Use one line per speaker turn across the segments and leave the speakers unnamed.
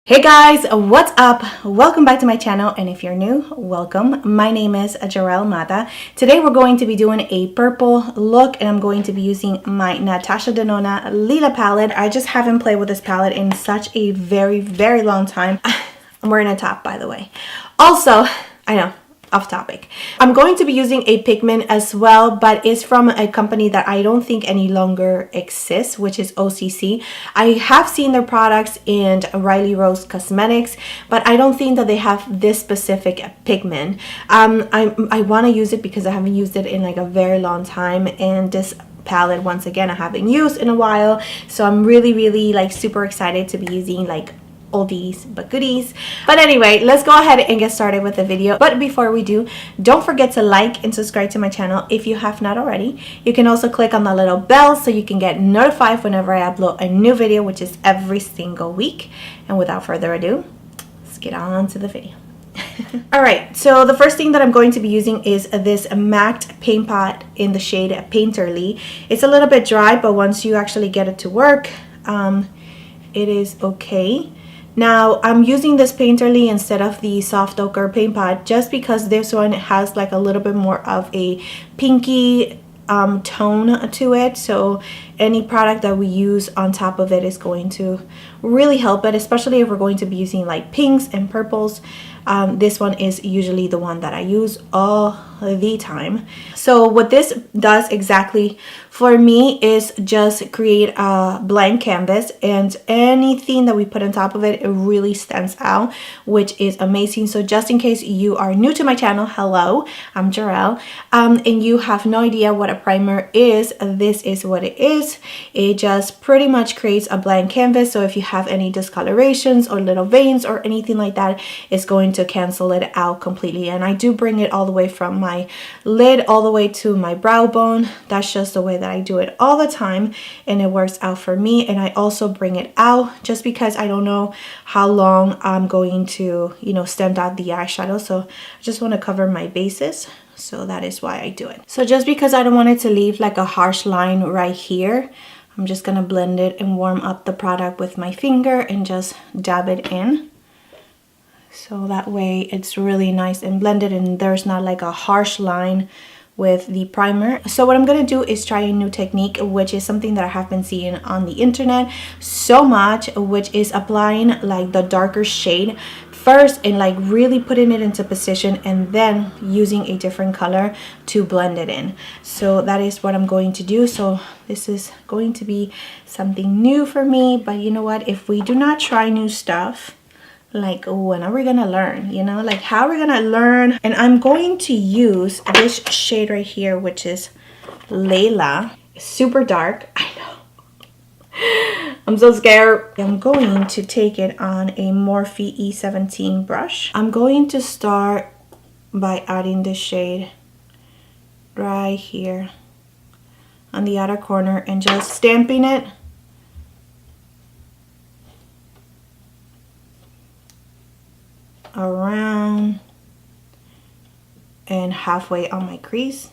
Hey guys, what's up? Welcome back to my channel, and if you're new, welcome. My name is Gerel Matta. Today we're going to be doing a purple look, and I'm going to be using my Natasha Denona Lila palette. I just haven't played with this palette in such a very long time. I'm wearing a top, by the way. Also, I know, off topic. I'm going to be using a pigment as well, but it's from a company that I don't think any longer exists, which is OCC. I have seen their products in Riley Rose Cosmetics, but I don't think that they have this specific pigment. I want to use it because I haven't used it in like a very long time, and this palette, once again, I haven't used in a while, so I'm really like super excited to be using like oldies but goodies. But anyway, let's go ahead and get started with the video. But before we do, don't forget to like and subscribe to my channel if you have not already. You can also click on the little bell so you can get notified whenever I upload a new video, which is every single week. And without further ado, let's get on to the video. Alright, so the first thing that I'm going to be using is this MAC paint pot in the shade Painterly. It's a little bit dry, but once you actually get it to work, it is okay. Now I'm using this Painterly instead of the soft ochre paint pot just because this one has like a little bit more of a pinky tone to it, so any product that we use on top of it is going to really help it, especially if we're going to be using like pinks and purples. This one is usually the one that I use all the time. So what this does exactly for me is just create a blank canvas, and anything that we put on top of it, it really stands out, which is amazing. So just in case you are new to my channel, hello, I'm Gerel, and you have no idea what a primer is, this is what it is. It just pretty much creates a blank canvas, so if you have any discolorations or little veins or anything like that, it's going to cancel it out completely. And I do bring it all the way from my lid all the way to my brow bone. That's just the way that I do it all the time, and it works out for me. And I also bring it out just because I don't know how long I'm going to, you know, stand out the eyeshadow, so I just want to cover my bases. So that is why I do it. So just because I don't want it to leave like a harsh line right here, I'm just gonna blend it and warm up the product with my finger and just dab it in. So that way it's really nice and blended, and there's not like a harsh line with the primer. So what I'm gonna do is try a new technique, which is something that I have been seeing on the internet so much, which is applying like the darker shade first and like really putting it into position, and then using a different color to blend it in. So that is what I'm going to do. So this is going to be something new for me, but you know what, if we do not try new stuff, like when are we gonna learn, you know, like how are we gonna learn? And I'm going to use this shade right here, which is Lila. Super dark, I know, I'm so scared. I'm going to take it on a Morphe E17 brush. I'm going to start by adding this shade right here on the outer corner and just stamping it around and halfway on my crease.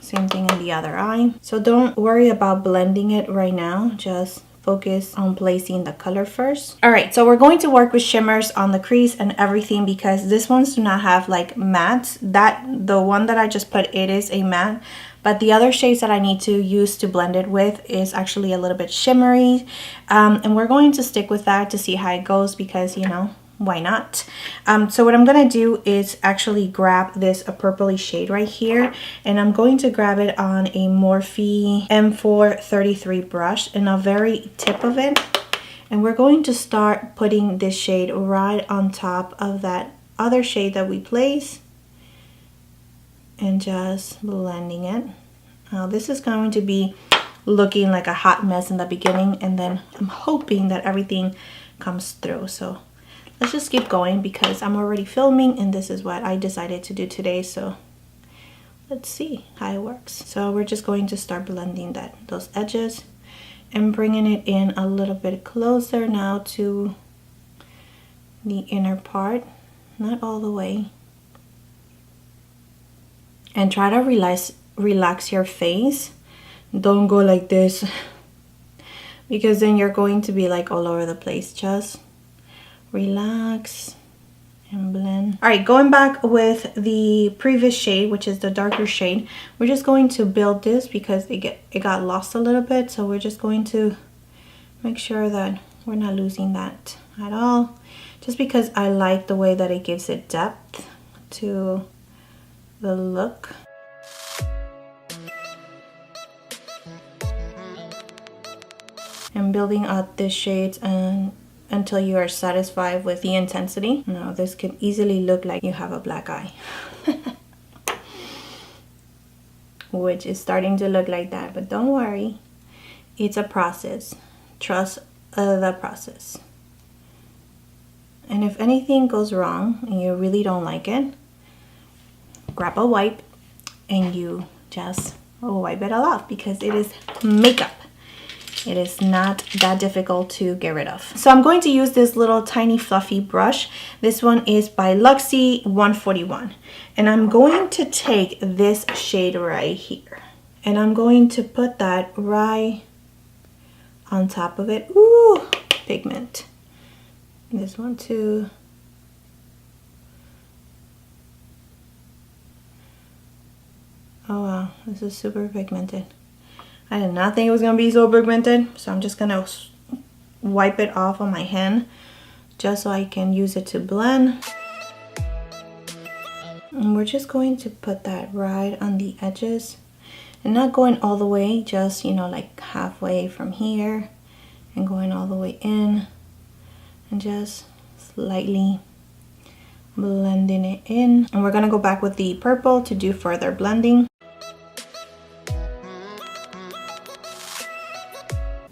Same thing in the other eye. So don't worry about blending it right now, just focus on placing the color first. All right, so we're going to work with shimmers on the crease and everything because these ones do not have like mattes. The one that I just put, it is a matte, but the other shades that I need to use to blend it with is actually a little bit shimmery, and we're going to stick with that to see how it goes because, you know, why not? So what I'm gonna do is actually grab this purpley shade right here, and I'm going to grab it on a Morphe M433 brush in a very tip of it, and we're going to start putting this shade right on top of that other shade that we placed and just blending it. Now this is going to be looking like a hot mess in the beginning, and then I'm hoping that everything comes through. So let's just keep going because I'm already filming and this is what I decided to do today. So let's see how it works. So we're just going to start blending those edges and bringing it in a little bit closer now to the inner part, not all the way. And try to relax your face. Don't go like this, because then you're going to be like all over the place. Just relax and blend. All right, going back with the previous shade, which is the darker shade, we're just going to build this because it got lost a little bit. So we're just going to make sure that we're not losing that at all, just because I like the way that it gives it depth to the look. And building out the shades until you are satisfied with the intensity. Now this could easily look like you have a black eye. Which is starting to look like that, but don't worry. It's a process. Trust the process. And if anything goes wrong and you really don't like it, grab a wipe and you just wipe it all off, because it is makeup. It is not that difficult to get rid of. So I'm going to use this little tiny fluffy brush. This one is by Luxie 141. And I'm going to take this shade right here. And I'm going to put that right on top of it. Ooh, pigment. This one too. Oh wow, this is super pigmented. I did not think it was going to be so pigmented, so I'm just going to wipe it off on my hand just so I can use it to blend. And we're just going to put that right on the edges and not going all the way, just, you know, like halfway from here and going all the way in and just slightly blending it in. And we're going to go back with the purple to do further blending.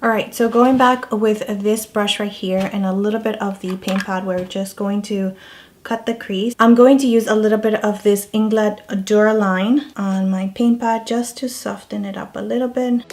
Alright, so going back with this brush right here and a little bit of the paint pad, we're just going to cut the crease. I'm going to use a little bit of this Inglot Duraline on my paint pad just to soften it up a little bit.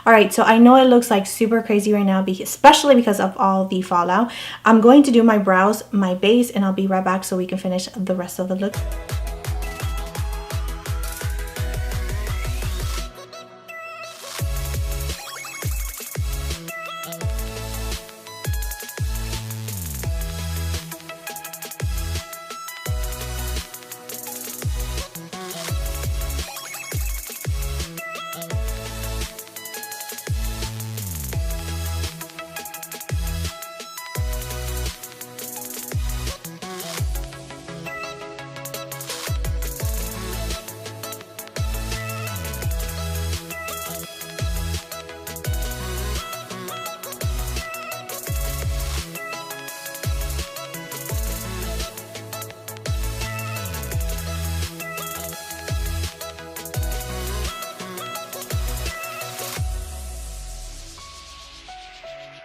Alright, so I know it looks like super crazy right now, especially because of all the fallout. I'm going to do my brows, my base, and I'll be right back so we can finish the rest of the look.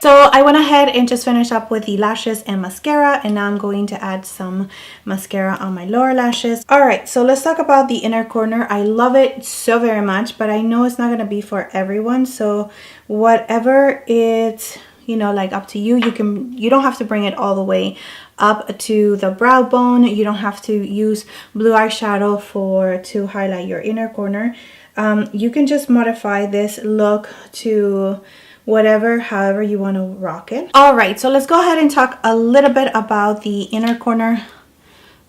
So I went ahead and just finished up with the lashes and mascara, and now I'm going to add some mascara on my lower lashes. Alright, so let's talk about the inner corner. I love it so very much, but I know it's not going to be for everyone. So whatever it's, you know, like up to you. You don't have to bring it all the way up to the brow bone. You don't have to use blue eyeshadow to highlight your inner corner. You can just modify this look to however you want to rock it. All right, so let's go ahead and talk a little bit about the inner corner,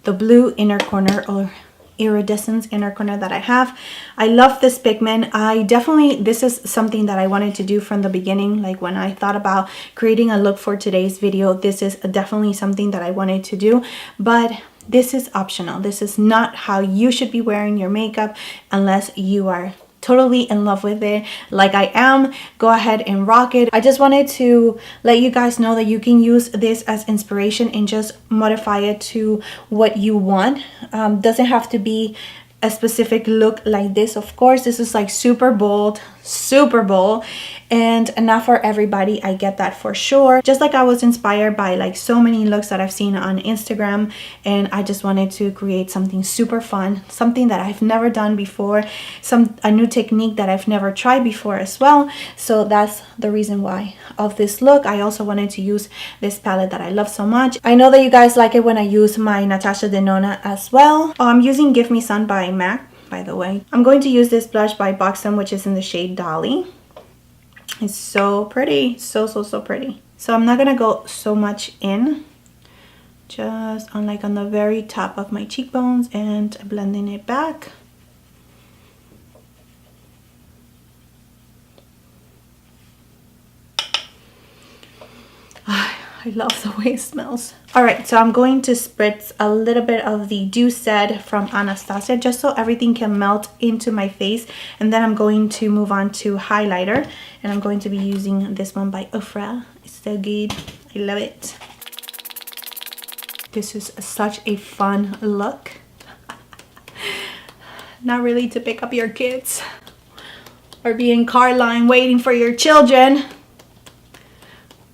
the blue inner corner or iridescent inner corner that I have. I love this pigment. This is something that I wanted to do from the beginning. Like when I thought about creating a look for today's video, this is definitely something that I wanted to do, but this is optional. This is not how you should be wearing your makeup unless you are totally in love with it like I am. Go ahead and rock it. I just wanted to let you guys know that you can use this as inspiration and just modify it to what you want. Doesn't have to be a specific look like this. Of course, this is like super bold, and not for everybody. I get that for sure. Just like I was inspired by like so many looks that I've seen on Instagram, and I just wanted to create something super fun, something that I've never done before, a new technique that I've never tried before as well. So that's the reason why of this look. I also wanted to use this palette that I love so much. I know that you guys like it when I use my Natasha Denona as well. I'm using Give Me Sun by MAC, by the way. I'm going to use this blush by Buxom, which is in the shade Dolly. It's so pretty, so pretty. So I'm not gonna go so much in, just on the very top of my cheekbones and blending it back. I love the way it smells. All right, so I'm going to spritz a little bit of the Dew Set from Anastasia just so everything can melt into my face. And then I'm going to move on to highlighter. And I'm going to be using this one by Ofra. It's so good. I love it. This is such a fun look. Not really to pick up your kids or be in car line waiting for your children.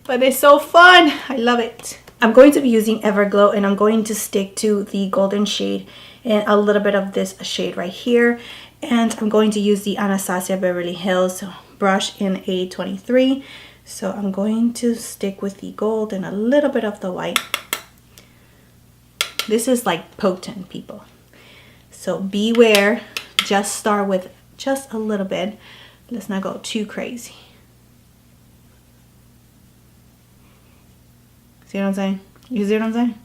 But it's so fun. I love it. I'm going to be using Everglow, and I'm going to stick to the golden shade and a little bit of this shade right here. And I'm going to use the Anastasia Beverly Hills brush in A23. So I'm going to stick with the gold and a little bit of the white. This is like potent, people. So beware. Just start with just a little bit. Let's not go too crazy. See what I'm saying? You see what I'm saying?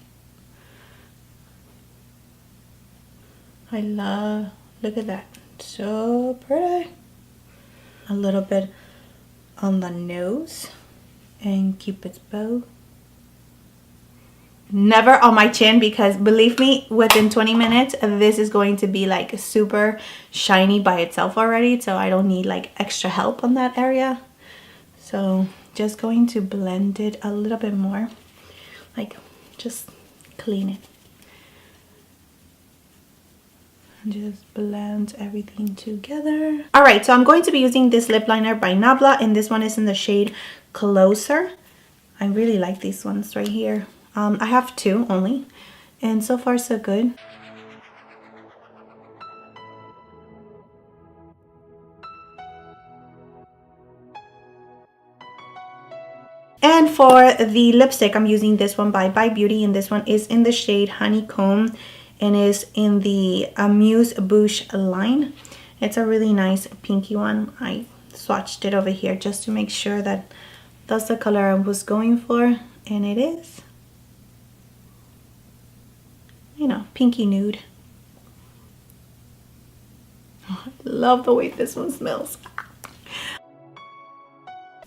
I love, look at that. So pretty. A little bit on the nose and Cupid's bow. Never on my chin, because believe me, within 20 minutes, this is going to be like super shiny by itself already. So I don't need like extra help on that area. So just going to blend it a little bit more. Like, just clean it. And just blend everything together. Alright, so I'm going to be using this lip liner by Nabla, and this one is in the shade Closer. I really like these ones right here. I have two only, and so far so good. And for the lipstick, I'm using this one by Beauty, and this one is in the shade Honeycomb and is in the Amuse Bouche line. It's a really nice pinky one. I swatched it over here just to make sure that that's the color I was going for, and it is. You know, pinky nude. Oh, I love the way this one smells.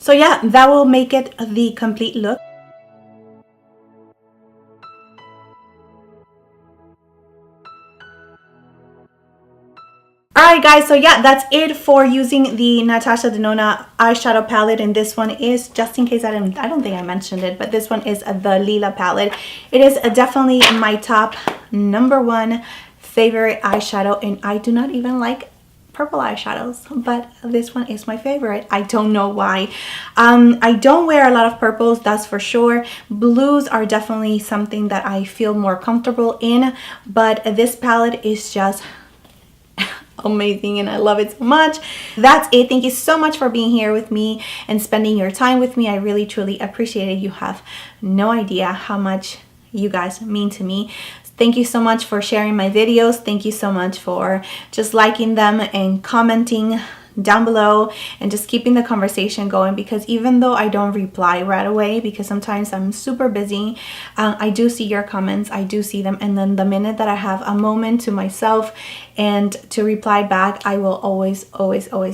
So yeah, that will make it the complete look. Alright guys, so yeah, that's it for using the Natasha Denona eyeshadow palette, and this one is, just in case I don't think I mentioned it, but this one is the Lila palette. It is definitely my top #1 favorite eyeshadow, and I do not even like purple eyeshadows, but this one is my favorite. I don't know why. I don't wear a lot of purples, that's for sure. Blues are definitely something that I feel more comfortable in, but this palette is just amazing and I love it so much. That's it. Thank you so much for being here with me and spending your time with me. I really truly appreciate it. You have no idea how much you guys mean to me. Thank you so much for sharing my videos. Thank you so much for just liking them and commenting down below and just keeping the conversation going, because even though I don't reply right away, because sometimes I'm super busy, I do see your comments, I do see them, and then the minute that I have a moment to myself and to reply back, I will always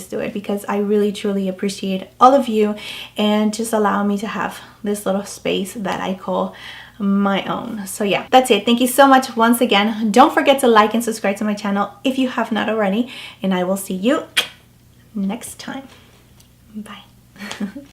do it, because I really truly appreciate all of you and just allow me to have this little space that I call my own. So yeah, that's it. Thank you so much once again. Don't forget to like and subscribe to my channel if you have not already, and I will see you next time. Bye.